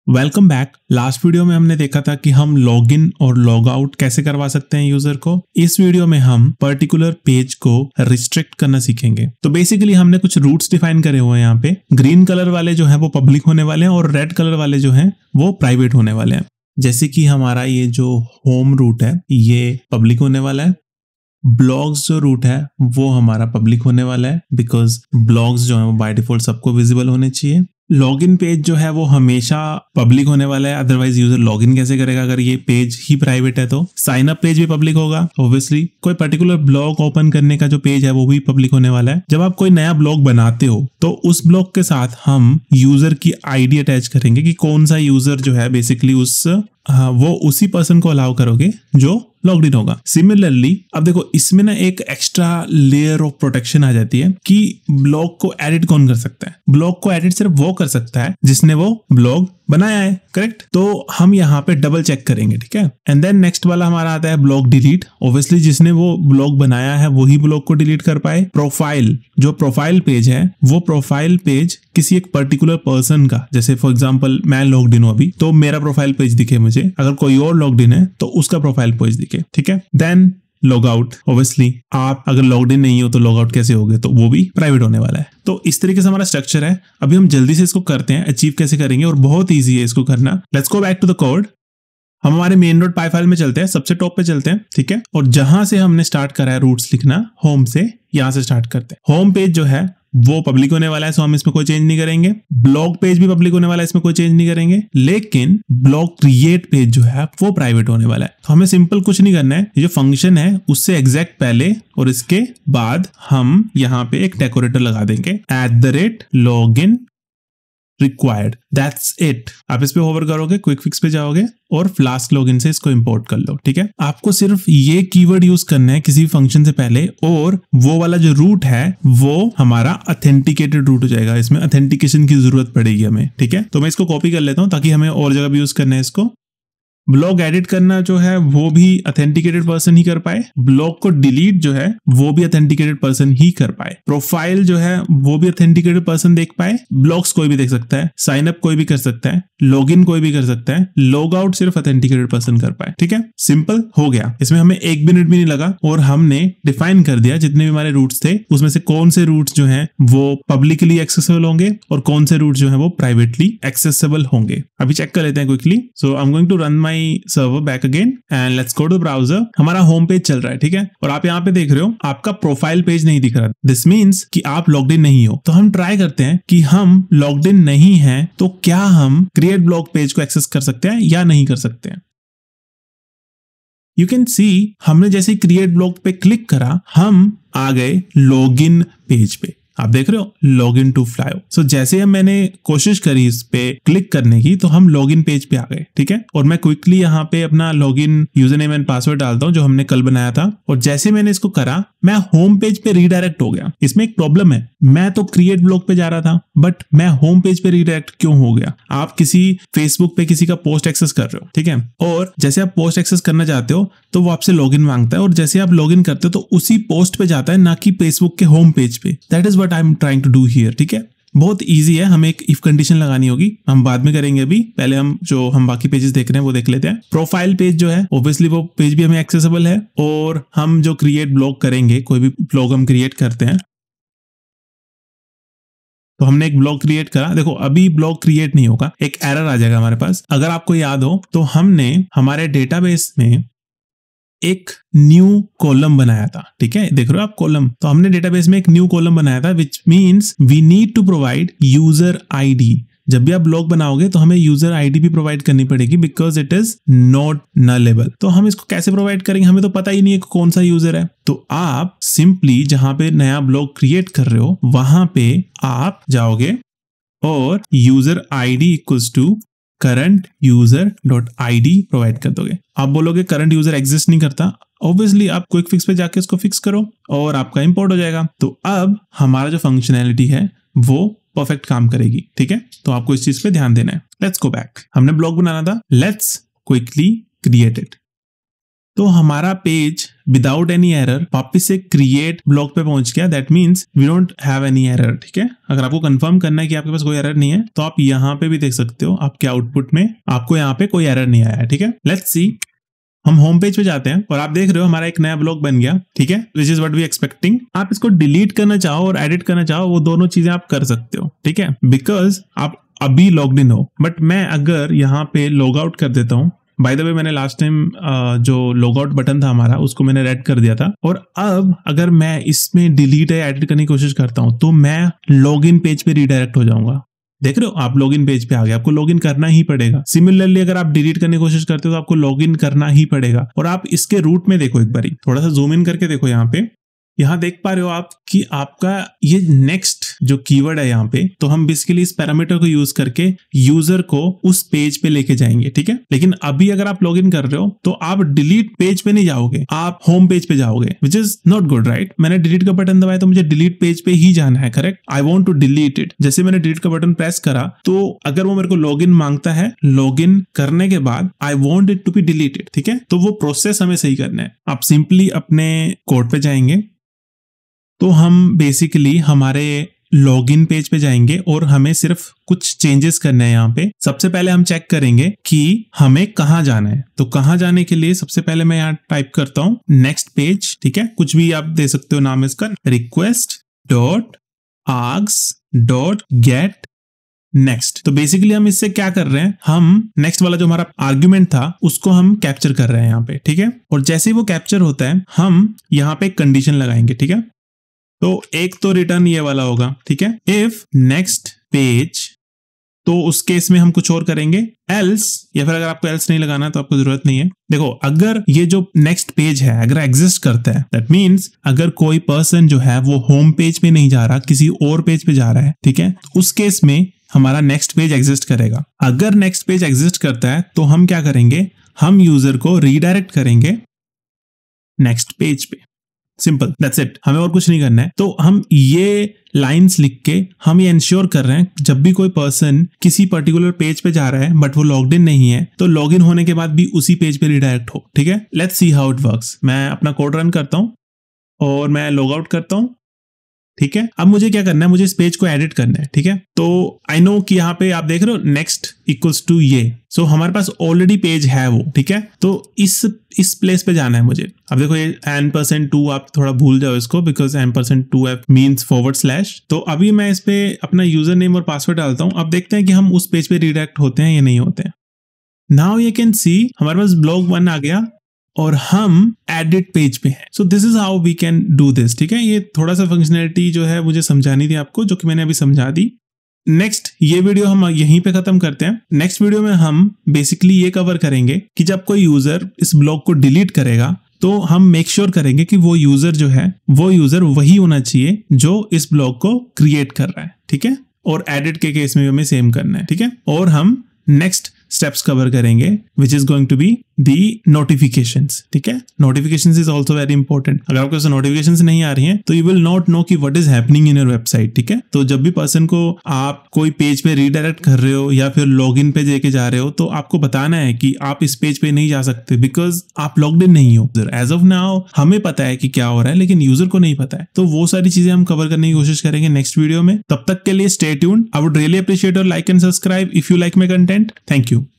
Welcome back. Last video में हमने देखा था कि हम लॉग इन और लॉग आउट कैसे करवा सकते हैं यूजर को। इस वीडियो में हम पर्टिकुलर पेज को रिस्ट्रिक्ट करना सीखेंगे। तो बेसिकली हमने कुछ रूट्स डिफाइन करे हुए हैं यहाँ पे। ग्रीन कलर वाले जो है वो पब्लिक होने वाले हैं और रेड कलर वाले जो है वो प्राइवेट होने वाले हैं। जैसे कि हमारा ये जो होम रूट है ये पब्लिक होने वाला है। ब्लॉग्स जो रूट है वो हमारा पब्लिक होने वाला है बिकॉज ब्लॉग्स जो है वो बाय डिफॉल्ट सबको विजिबल होने चाहिए। लॉगिन पेज जो है वो हमेशा पब्लिक होने वाला है, अदरवाइज यूजर लॉगिन कैसे करेगा अगर ये पेज ही प्राइवेट है। तो साइन अप पेज भी पब्लिक होगा ऑब्वियसली। कोई पर्टिकुलर ब्लॉग ओपन करने का जो पेज है वो भी पब्लिक होने वाला है। जब आप कोई नया ब्लॉग बनाते हो तो उस ब्लॉग के साथ हम यूजर की आईडी अटैच करेंगे कि कौन सा यूजर जो है बेसिकली वो उसी पर्सन को अलाउ करोगे जो लॉग्ड इन होगा। सिमिलरली अब देखो इसमें ना एक एक्स्ट्रा लेयर ऑफ प्रोटेक्शन आ जाती है कि ब्लॉग को एडिट कौन कर सकता है। ब्लॉग को एडिट सिर्फ वो कर सकता है जिसने वो ब्लॉग बनाया है, करेक्ट। तो हम यहाँ पे डबल चेक करेंगे, ठीक है। एंड देन नेक्स्ट वाला हमारा आता है ब्लॉग डिलीट। ऑब्वियसली जिसने वो ब्लॉग बनाया है वही ब्लॉग को डिलीट कर पाए। प्रोफाइल, जो प्रोफाइल पेज है वो प्रोफाइल पेज किसी एक पर्टिकुलर पर्सन का, जैसे फॉर एग्जांपल मैं लॉग्ड इन हूं अभी तो मेरा प्रोफाइल पेज दिखे मुझे, अगर कोई और लॉग्ड इन है तो उसका प्रोफाइल पेज दिखे, ठीक है। देन लॉग आउट, ऑब्वियसली आप अगर लॉग्ड इन नहीं हो तो लॉग आउट कैसे होगे, तो वो भी प्राइवेट होने वाला है। तो इस तरीके से हमारा स्ट्रक्चर है। अभी हम जल्दी से इसको करते हैं, अचीव कैसे करेंगे और बहुत ईजी है इसको करना। Let's go back to the code. हम हमारे मेन डॉट पाई फाइल में चलते हैं, सबसे टॉप पे चलते हैं, ठीक है। और जहां से हमने स्टार्ट करा है रूट्स लिखना, होम से, यहां से स्टार्ट करते हैं। होम पेज जो है वो पब्लिक होने वाला है, सो हम इसमें कोई चेंज नहीं करेंगे। ब्लॉग पेज भी पब्लिक होने वाला है, इसमें कोई चेंज नहीं करेंगे। लेकिन ब्लॉग क्रिएट पेज जो है वो प्राइवेट होने वाला है। तो हमें सिंपल कुछ नहीं करना है, ये जो फंक्शन है उससे एग्जैक्ट पहले और इसके बाद हम यहाँ पे एक डेकोरेटर लगा देंगे @login required, that's it। आप इस पे होवर करोगे, क्विक फिक्स पे जाओगे और फ्लास्क लॉगिन से इसको इंपोर्ट कर लो, ठीक है। आपको सिर्फ ये कीवर्ड यूज करना है किसी फंक्शन से पहले, और वो वाला जो रूट है वो हमारा ऑथेंटिकेटेड रूट हो जाएगा। इसमें ऑथेंटिकेशन की जरूरत पड़ेगी हमें, ठीक है। तो मैं इसको कॉपी कर लेता हूं ताकि हमें और जगह भी यूज करना है इसको। ब्लॉग एडिट करना जो है वो भी ऑथेंटिकेटेड पर्सन ही कर पाए। ब्लॉग को डिलीट जो है वो भी ऑथेंटिकेटेड पर्सन ही कर पाए। प्रोफाइल जो है वो भी ऑथेंटिकेटेड पर्सन देख पाए। ब्लॉग्स कोई भी देख सकता है, साइन अप कोई भी कर सकता है, लॉगिन कोई भी कर सकता है, लॉग आउट सिर्फ ऑथेंटिकेटेड पर्सन कर पाए, ठीक है। सिंपल हो गया। इसमें हमें 1 मिनट भी नहीं लगा और हमने डिफाइन कर दिया जितने भी हमारे रूट्स थे उसमें से कौन से रूट्स जो हैं वो पब्लिकली एक्सेसिबल होंगे और कौन से रूट्स जो है वो प्राइवेटली एक्सेसिबल होंगे। अभी चेक कर लेते हैं quickly. So I am going to run my server back again and let's go to the browser. हमारा होम पेज चल रहा है, ठीक है। और आप यहाँ पे देख रहे हो आपका प्रोफाइल पेज नहीं दिख रहा। दिस मीन्स कि आप लॉग्ड इन नहीं हो। तो हम ट्राई करते हैं कि हम लॉग्ड इन नहीं हैं तो क्या हम क्रिएट ब्लॉग पेज को एक्सेस कर सकते हैं या नहीं कर सकते हैं। यू कैन सी हमने जैसे क्रिएट ब्लॉग पे क्लिक करा हम आ गए लॉग इन पेज पे। आप देख रहे हो लॉग इन टू फ्लायो। सो जैसे हम मैंने कोशिश करी इस पे क्लिक करने की तो हम लॉग इन पेज पे आ गए, ठीक है। और मैं क्विकली यहाँ पे अपना log in user name and password डालता हूँ जो हमने कल बनाया था। और जैसे मैंने इसको करा मैं होम पेज पे रीडायरेक्ट हो गया। इसमें एक प्रॉब्लम है, मैं तो क्रिएट ब्लॉग पे जा रहा था बट मैं होम पेज पे रीडायरेक्ट क्यों हो गया। आप किसी फेसबुक पे किसी का पोस्ट एक्सेस कर रहे हो, ठीक है। और जैसे आप पोस्ट एक्सेस करना चाहते हो तो वो आपसे लॉगिन मांगता है और जैसे आप लॉगिन करते हो तो उसी पोस्ट पे जाता है, ना कि फेसबुक के होम पेज पे। That is what I am trying to do here, ठीक है। बहुत इजी है, हमें एक इफ कंडीशन लगानी होगी, हम बाद में करेंगे। अभी पहले हम बाकी पेजेस देख रहे हैं वो देख लेते हैं। प्रोफाइल पेज जो है ऑब्वियसली वो पेज भी हमें एक्सेसिबल है। और हम जो क्रिएट ब्लॉग करेंगे, कोई भी ब्लॉग हम क्रिएट करते हैं तो हमने एक ब्लॉग क्रिएट करा। देखो अभी ब्लॉग क्रिएट नहीं होगा, एक एरर आ जाएगा हमारे पास। अगर आपको याद हो तो हमने हमारे डेटाबेस में एक न्यू कॉलम बनाया था, ठीक है। देख रहे हो आप कॉलम, तो हमने डेटाबेस में एक न्यू कॉलम बनाया था which means we need to provide user ID. जब भी आप ब्लॉग बनाओगे तो हमें यूजर आईडी भी प्रोवाइड करनी पड़ेगी because it is not nullable. तो हम इसको कैसे प्रोवाइड करेंगे, हमें तो पता ही नहीं है कौन सा यूजर है। तो आप सिंपली जहां पे नया ब्लॉग क्रिएट कर रहे हो वहां पे आप जाओगे और user ID equals to current user dot ID provide कर दोगे। आप बोलोगे करंट यूजर एग्जिस्ट नहीं करता, ऑब्वियसली आप क्विक फिक्स पे जाके इसको फिक्स करो और आपका इंपोर्ट हो जाएगा। तो अब हमारा जो फंक्शनैलिटी है वो परफेक्ट काम करेगी, ठीक है। तो आपको इस चीज पे ध्यान देना है। Let's go back. हमने ब्लॉग बनाना था, लेट्स क्विकली क्रिएट इट। तो हमारा पेज विदाउट एनी एरर वापस से क्रिएट ब्लॉग पे पहुंच गया। That means we don't have any error. ठीक है, अगर आपको कंफर्म करना है कि आपके पास कोई एरर नहीं है तो आप यहाँ पे भी देख सकते हो, आपके आउटपुट में आपको यहाँ पे कोई एरर नहीं आया है। ठीक है, लेट्स सी, हम होम पेज पे जाते हैं और आप देख रहे हो हमारा एक नया ब्लॉग बन गया। ठीक है, which is what we expecting. आप इसको डिलीट करना चाहो और एडिट करना चाहो, वो दोनों चीजें आप कर सकते हो। ठीक है, बिकॉज आप अभी लॉग्ड इन हो। बट मैं अगर यहाँ पे लॉग आउट कर देता हूँ, बाय द वे मैंने लास्ट टाइम जो लॉग आउट बटन था हमारा उसको मैंने रेड कर दिया था, और अब अगर मैं इसमें डिलीट या एडिट करने की कोशिश करता हूँ तो मैं लॉग इन पेज पे रिडायरेक्ट हो जाऊंगा। देख रहे हो, आप लॉगिन पेज पे आ गए, आपको लॉगिन करना ही पड़ेगा। सिमिलरली अगर आप डिलीट करने की कोशिश करते हो तो आपको लॉगिन करना ही पड़ेगा। और आप इसके रूट में देखो, एक बारी थोड़ा सा जूम इन करके देखो, यहाँ देख पा रहे हो आप कि आपका ये नेक्स्ट जो कीवर्ड है यहाँ पे, तो हम बेसिकली इस पैरामीटर को यूज करके यूजर को उस पेज पे लेके जाएंगे। ठीक है, लेकिन अभी अगर आप लॉगिन कर रहे हो तो आप डिलीट पेज पे नहीं जाओगे, आप होम पेज पे जाओगे, which is not good, right. मैंने डिलीट का बटन दबाया तो मुझे डिलीट पेज पे ही जाना है, correct. I want to delete it. जैसे मैंने डिलीट का बटन प्रेस करा तो अगर वो मेरे को लॉगिन मांगता है, लॉगिन करने के बाद I want it to be deleted. ठीक है, तो वो प्रोसेस हमें सही करना है। आप सिंपली अपने कोड पे जाएंगे, तो हम बेसिकली हमारे लॉगिन पेज पे जाएंगे और हमें सिर्फ कुछ चेंजेस करने हैं। यहाँ पे सबसे पहले हम चेक करेंगे कि हमें कहाँ जाना है। तो कहाँ जाने के लिए सबसे पहले मैं यहाँ टाइप करता हूँ नेक्स्ट पेज। ठीक है, कुछ भी आप दे सकते हो नाम इसका, request.args.get नेक्स्ट। तो बेसिकली हम इससे क्या कर रहे हैं, हम नेक्स्ट वाला जो हमारा आर्ग्यूमेंट था उसको हम कैप्चर कर रहे हैं यहाँ पे। ठीक है, और जैसे ही वो कैप्चर होता है हम यहाँ पे कंडीशन लगाएंगे। ठीक है, तो एक तो रिटर्न ये वाला होगा। ठीक है, इफ नेक्स्ट पेज, तो उस केस में हम कुछ और करेंगे, एल्स, या फिर अगर आपको एल्स नहीं लगाना तो आपको जरूरत नहीं है। देखो, अगर ये जो नेक्स्ट पेज है अगर एग्जिस्ट करता है, दैट मीन्स अगर कोई पर्सन जो है वो होम पेज पे नहीं जा रहा, किसी और पेज पे जा रहा है, ठीक है, उस केस में हमारा नेक्स्ट पेज एग्जिस्ट करेगा। अगर नेक्स्ट पेज एग्जिस्ट करता है तो हम क्या करेंगे, हम यूजर को रीडायरेक्ट करेंगे नेक्स्ट पेज पे। सिंपल, दैट्स इट, हमें और कुछ नहीं करना है। तो हम ये लाइंस लिख के हम ये इंश्योर कर रहे हैं जब भी कोई पर्सन किसी पर्टिकुलर पेज पे जा रहा है बट वो लॉग्ड इन नहीं है, तो लॉग इन होने के बाद भी उसी पेज पे रिडायरेक्ट हो। ठीक है, let's see how it works. मैं अपना कोड रन करता हूं और मैं लॉग आउट करता हूं। ठीक है, अब मुझे क्या करना है, मुझे इस पेज को एडिट करना है। ठीक है, तो आई नो कि यहाँ पे आप देख रहे हो नेक्स्ट इक्वल्स टू ये, सो हमारे पास ऑलरेडी पेज है वो। ठीक है, तो इस प्लेस पे जाना है मुझे। अब देखो ये n%2, आप थोड़ा भूल जाओ इसको, बिकॉज n%2f मीन्स /। तो अभी मैं इस पे अपना यूजर नेम और पासवर्ड डालता हूँ। अब देखते हैं कि हम उस पेज पे रिडायरेक्ट होते हैं या नहीं होते हैं। नाउ यू कैन सी हमारे पास ब्लॉग 1 आ गया और हम एडिट पेज पे हैं। So this is how we can do this. ठीक है, ये थोड़ा सा फंक्शनैलिटी जो है मुझे समझानी थी आपको, जो कि मैंने अभी समझा दी। नेक्स्ट ये वीडियो हम यहीं पे खत्म करते हैं। नेक्स्ट वीडियो में हम बेसिकली ये कवर करेंगे कि जब कोई यूजर इस ब्लॉग को डिलीट करेगा तो हम मेक श्योर करेंगे कि वो यूजर जो है वो यूजर वही होना चाहिए जो इस ब्लॉग को क्रिएट कर रहा है। ठीक है, और एडिट के केस में हमें सेम करना है। ठीक है, और हम नेक्स्ट स्टेप्स कवर करेंगे which is going to be the notifications. ठीक है, notifications is also very important. अगर आपको नोटिफिकेशंस नहीं आ रही हैं तो यू विल नॉट नो कि what is happening in your website. ठीक है, तो जब भी पर्सन को आप कोई पेज पे रीडायरेक्ट कर रहे हो या फिर लॉगिन पे लेके जा रहे हो तो आपको बताना है कि आप इस पेज पे नहीं जा सकते बिकॉज आप लॉग्ड इन नहीं हो। एज ऑफ नाउ हमें पता है कि क्या हो रहा है लेकिन यूजर को नहीं पता है। तो वो सारी चीजें हम कवर करने की कोशिश करेंगे नेक्स्ट वीडियो में। तब तक के लिए stay tuned. I would really appreciate your like and subscribe if you like my content. Thank you.